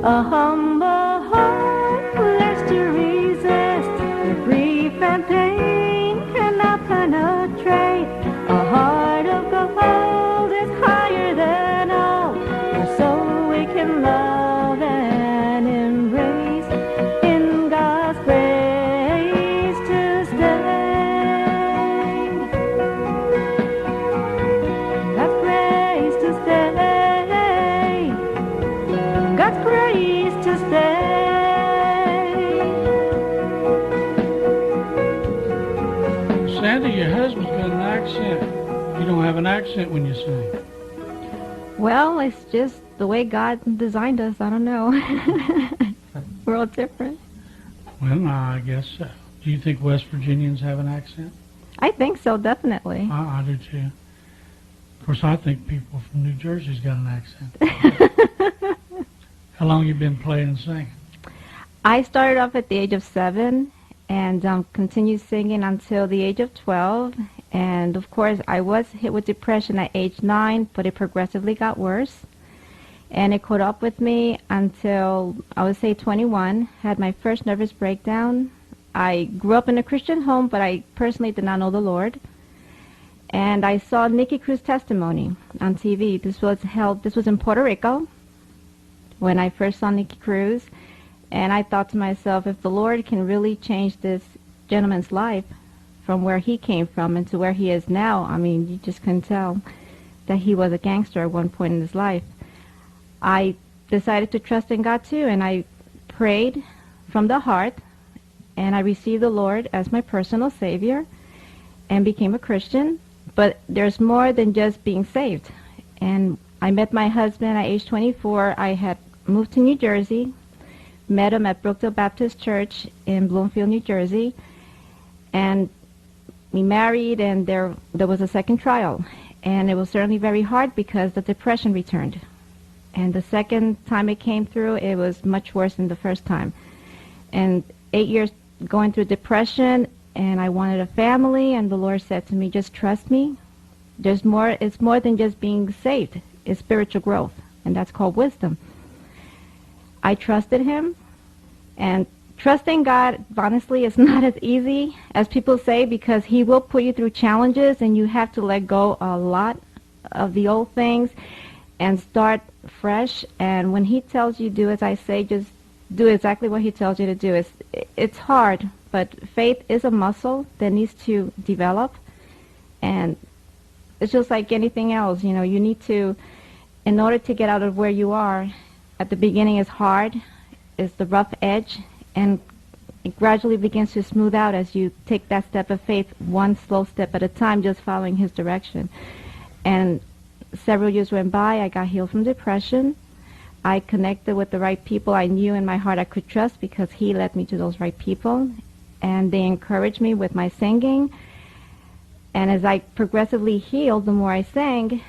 A humble heart learns to resist the grief and pain cannot penetrate. A heart of gold is higher than all, so we can love and embrace in God's grace to stay. God's grace to stay. God's grace to stay. Sandy, your husband's got an accent. You don't have an accent when you sing. Well, it's just the way God designed us. I don't know. We're all different. Well, no, I guess so. Do you think West Virginians have an accent? I think so, definitely. I do too. Of course, I think people from New Jersey's got an accent. How long you been playing and singing? I started off at the age of 7 and continued singing until the age of 12. And, of course, I was hit with depression at age 9, but it progressively got worse. And it caught up with me until, I would say, 21, had my first nervous breakdown. I grew up in a Christian home, but I personally did not know the Lord. And I saw Nikki Cruz's testimony on TV. This was in Puerto Rico when I first saw Nikki Cruz. And I thought to myself, if the Lord can really change this gentleman's life from where he came from and to where he is now, I mean, you just can tell that he was a gangster at one point in his life. I decided to trust in God too, and I prayed from the heart, and I received the Lord as my personal Savior and became a Christian. But there's more than just being saved. And I met my husband at age 24. I had moved to New Jersey, met him at Brookdale Baptist Church in Bloomfield, New Jersey, and we married, and there was a second trial. And it was certainly very hard because the depression returned. And the second time it came through, it was much worse than the first time. And 8 years going through depression, and I wanted a family, and the Lord said to me, just trust me. There's more. It's more than just being saved. It's spiritual growth, and that's called wisdom. I trusted him, and trusting God, honestly, is not as easy as people say, because he will put you through challenges, and you have to let go a lot of the old things and start fresh. And when he tells you do as I say, just do exactly what he tells you to do. It's hard, but faith is a muscle that needs to develop, and it's just like anything else. You know, you need to, in order to get out of where you are, at the beginning is hard, is the rough edge, and it gradually begins to smooth out as you take that step of faith, one slow step at a time, just following his direction. And several years went by, I got healed from depression. I connected with the right people I knew in my heart I could trust, because he led me to those right people, and they encouraged me with my singing. And as I progressively healed, the more I sang,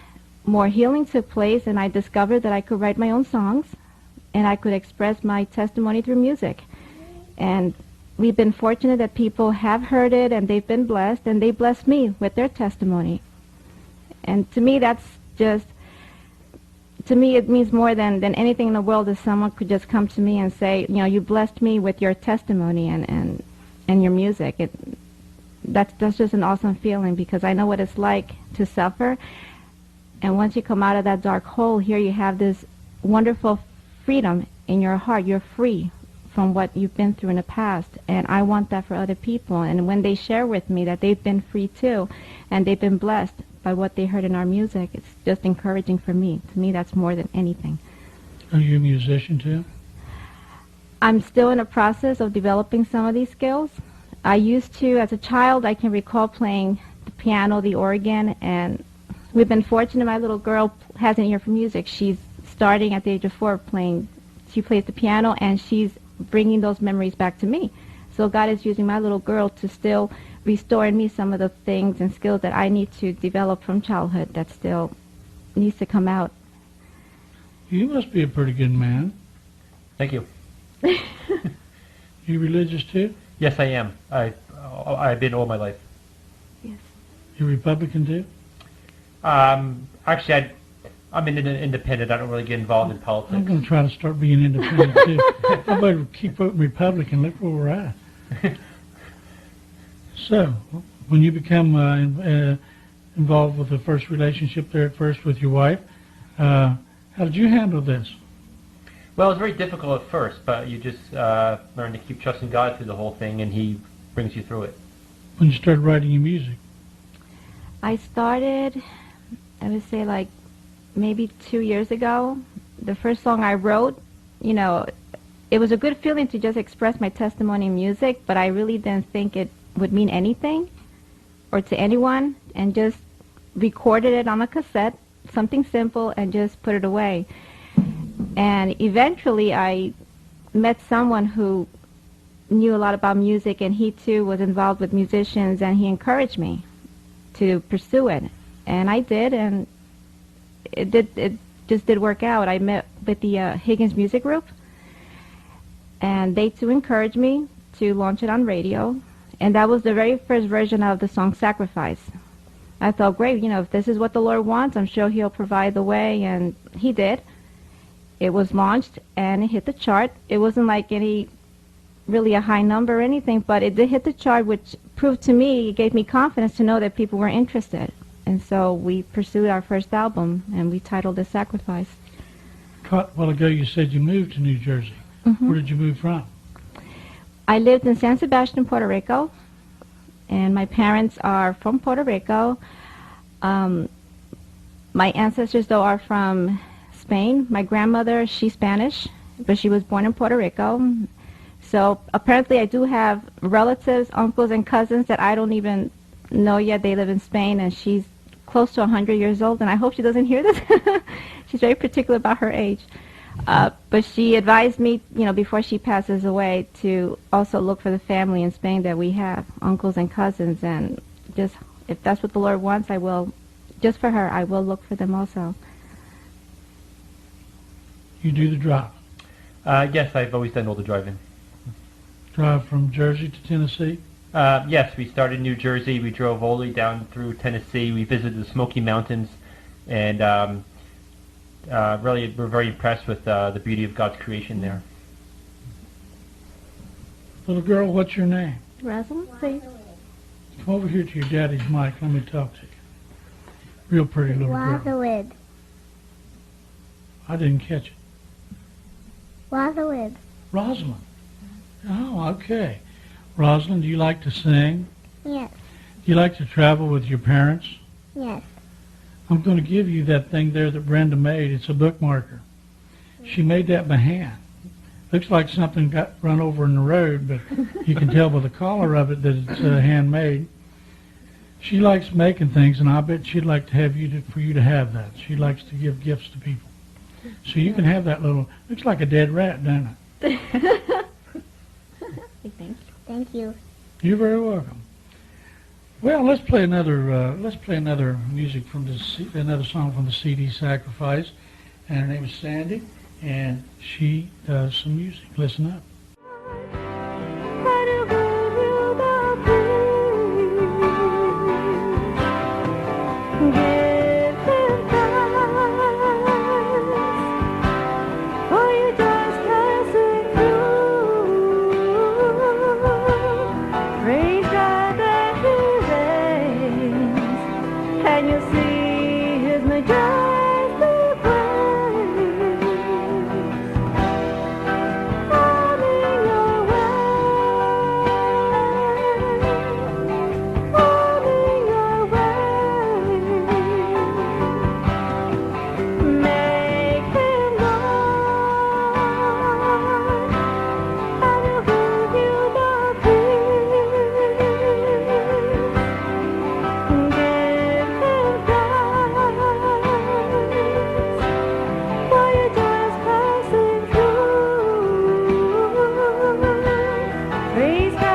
more healing took place, and I discovered that I could write my own songs, and I could express my testimony through music. And we've been fortunate that people have heard it, and they've been blessed, and they blessed me with their testimony. And to me, that's just, to me, it means more than anything in the world if someone could just come to me and say, you know, you blessed me with your testimony and your music. That's just an awesome feeling, because I know what it's like to suffer. And once you come out of that dark hole, here you have this wonderful freedom in your heart. You're free from what you've been through in the past. And I want that for other people. And when they share with me that they've been free too, and they've been blessed by what they heard in our music, it's just encouraging for me. To me, that's more than anything. Are you a musician too? I'm still in a process of developing some of these skills. I used to, as a child, I can recall playing the piano, the organ, and we've been fortunate. My little girl has an ear for music. She's starting at the age of 4 playing. She plays the piano, and she's bringing those memories back to me. So God is using my little girl to still restore in me some of the things and skills that I need to develop from childhood that still needs to come out. You must be a pretty good man. Thank you. You religious too? Yes, I am. I've been all my life. Yes. You Republican too? Actually, I'm independent. I don't really get involved in I'm politics. going to try to start being independent too. I better keep voting Republican. Look where we're at. So, when you become involved with the first relationship there at first with your wife, how did you handle this? Well, it's very difficult at first, but you just learn to keep trusting God through the whole thing, and He brings you through it. When you started writing your music? I started, I would say like maybe 2 years ago. The first song I wrote, you know, it was a good feeling to just express my testimony in music, but I really didn't think it would mean anything or to anyone, and just recorded it on a cassette, something simple, and just put it away. And eventually I met someone who knew a lot about music, and he too was involved with musicians, and he encouraged me to pursue it. And I did, and it just did work out. I met with the Higgins Music Group, and they too encouraged me to launch it on radio. And that was the very first version of the song Sacrifice. I thought, great, you know, if this is what the Lord wants, I'm sure He'll provide the way, and He did. It was launched, and it hit the chart. It wasn't like really a high number or anything, but it did hit the chart, which proved to me, it gave me confidence to know that people were interested. And so we pursued our first album, and we titled it Sacrifice. A while ago you said you moved to New Jersey. Mm-hmm. Where did you move from? I lived in San Sebastian, Puerto Rico, and my parents are from Puerto Rico. My ancestors, though, are from Spain. My grandmother, she's Spanish, but she was born in Puerto Rico. So apparently I do have relatives, uncles, and cousins that I don't even know yet. They live in Spain, and she's close to 100 years old, and I hope she doesn't hear this. She's very particular about her age. But she advised me, you know, before she passes away, to also look for the family in Spain that we have, uncles and cousins, and just, if that's what the Lord wants, I will, just for her, I will look for them also. You do the drive. Yes, I've always done all the driving. Drive from Jersey to Tennessee? Yes, we started in New Jersey. We drove all the way down through Tennessee. We visited the Smoky Mountains, and really we're very impressed with the beauty of God's creation there. Little girl, what's your name? Rosalind, please. Come over here to your daddy's mic. Let me talk to you. Real pretty little girl. Rosalind. I didn't catch it. Rosalind. Rosalind. Oh, okay. Rosalind, do you like to sing? Yes. Do you like to travel with your parents? Yes. I'm going to give you that thing there that Brenda made. It's a bookmarker. She made that by hand. Looks like something got run over in the road, but you can tell by the collar of it that it's handmade. She likes making things, and I bet she'd like to have for you to have that. She likes to give gifts to people. So you can have that little, looks like a dead rat, doesn't it? Thank you. Thank you. You're very welcome. Well, let's play another music from another song from the CD Sacrifice. And her name is Sandy, and she does some music. Listen up. Praise God.